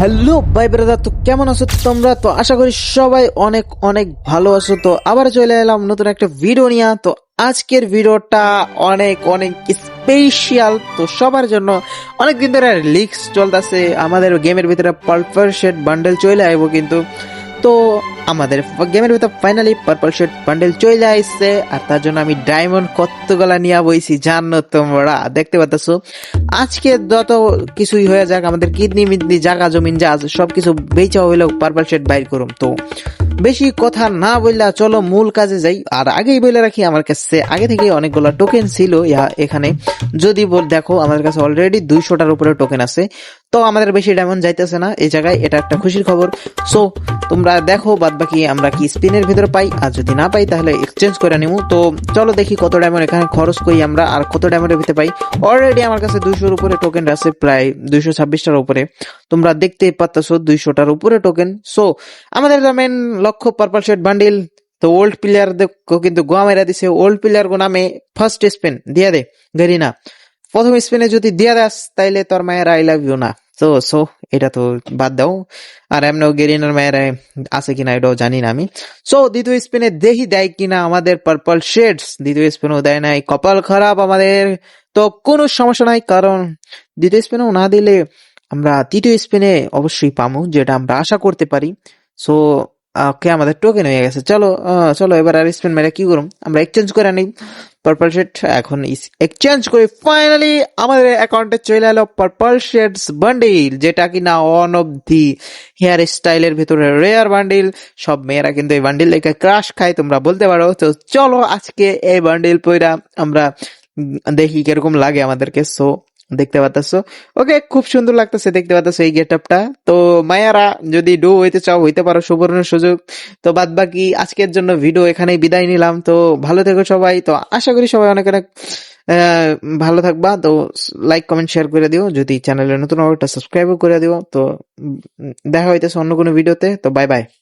Hello ভাই brother, তো কেমন আছো তোমরা? তো আশা করি সবাই অনেক অনেক ভালো আছো। তো আবার চলে এলাম নতুন একটা ভিডিও নিয়ে। তো আজকের ভিডিওটা অনেক অনেক স্পেশাল, তো সবার জন্য। অনেক দিন ধরে লিক্স চলতেছে আমাদের গেমের ভিতরে পার্পল শেড বান্ডেল চলে আইবো কিন্তু। তো আমাদের গেমের ভিতর ফাইনালি পার্পল শেড বান্ডেল চলে আইছে, আর তার জন্য আমি ডায়মন্ড কতগুলা নিয়ে বইছি জানো তোমরা, দেখতে পাচ্ছ। আজকে যত কিছুই হয়ে যাক, আমাদের কিডনি মিডনি জায়গা জমিন যা আছে সবকিছু বেচা হইলেও পার্পল শেড বাইর করুম। তো বেশি কথা না বললা চলো মূল কাজে যাই। আর আগেই বলে রাখি, আমার কাছে আগে থেকে অনেকগুলো টোকেন ছিল এখানে। যদি দেখো আমাদের কাছে অলরেডি 200টার উপরে টোকেন আছে। তো আমাদের বেশি ডায়মন্ড যাইতেছে না এই জায়গায়, এটা একটা খুশির খবর। সো তোমরা দেখো বাদ বাকি আমরা কি স্পিনের ভিতরে পাই, আর যদি না পাই তাহলে এক্সচেঞ্জ করে নিবো। তো চলো দেখি কত ডায়মন্ড এখানে খরচ করি আমরা, আর কত ডায়মন্ডের ভিতরে পাই। অলরেডি আমার কাছে 200-র উপরে টোকেন আছে, প্রায় 226টার উপরে। তোমরা দেখতে পাচ্ছ 200টার উপরে টোকেন। সো আমাদের মেন লক্ষ্য পার্পল শেড বান্ডিল। তো ওল্ড প্লেয়ার কিন্তু গোয়া মেরা দিছে, ওল্ড প্লেয়ার গো নামে ফার্স্ট স্পিন দিয়া দে গেরিনা। প্রথম স্পিনে যদি দিয়া দাস তাইলে তোর মায়ের আই লাভ ইউ না। তো সো এটা তো বাদ দাও। আর এমন গেরিনার মায়ের আছে কিনা এটাও জানি না আমি। সো দ্বিতীয় স্পিনে দেখি দেয় কিনা আমাদের পার্পল শেডস। দ্বিতীয় স্পিনও দেয় নাই, কপাল খারাপ আমাদের। তো কোনো সমস্যা নাই, কারণ দ্বিতীয় স্পিনেও না দিলে আমরা তৃতীয় স্পিনে অবশ্যই পামু, যেটা আমরা আশা করতে পারি। সো ওকে, আমাদের টোকেন হয়ে গেছে। চলো চলো এবার আর স্পিন মেরে কি করুম, আমরা এক্সচেঞ্জ করে নিই পার্পল শেড। এখন এক্সচেঞ্জ করে ফাইনালি আমাদের অ্যাকাউন্টে চলে এলো পার্পল শেডস বান্ডিল, যেটা কিনা ওয়ান অফ দি হেয়ার স্টাইলের ভিতরে রেয়ার বান্ডিল। সব মেয়েরা কিন্তু এই বান্ডিল দেখে ক্রাশ খায়, তোমরা বলতে পারো। তো চলো আজকে এই বান্ডিল পইরা আমরা দেখি কিরকম লাগে আমাদেরকে। সো দেখতে পাচ্ছ, ওকে, খুব সুন্দর লাগতেছে দেখতে পাচ্ছ এই গেট আপটা। তো মায়ারা যদি ডু হইতে চাও হইতে পারো, সুবর্ণ সুযোগ। তো বাদ বাকি আজকের জন্য ভিডিও এখানেই বিদায় নিলাম। তো ভালো থেকো সবাই। তো আশা করি সবাই অনেক অনেক ভালো থাকবা। তো লাইক কমেন্ট শেয়ার করে দিও, যদি চ্যানেলে নতুন একটা সাবস্ক্রাইবও করে দিও। তো দেখা হইতেছে অন্য কোনো ভিডিওতে। তো বাই বাই।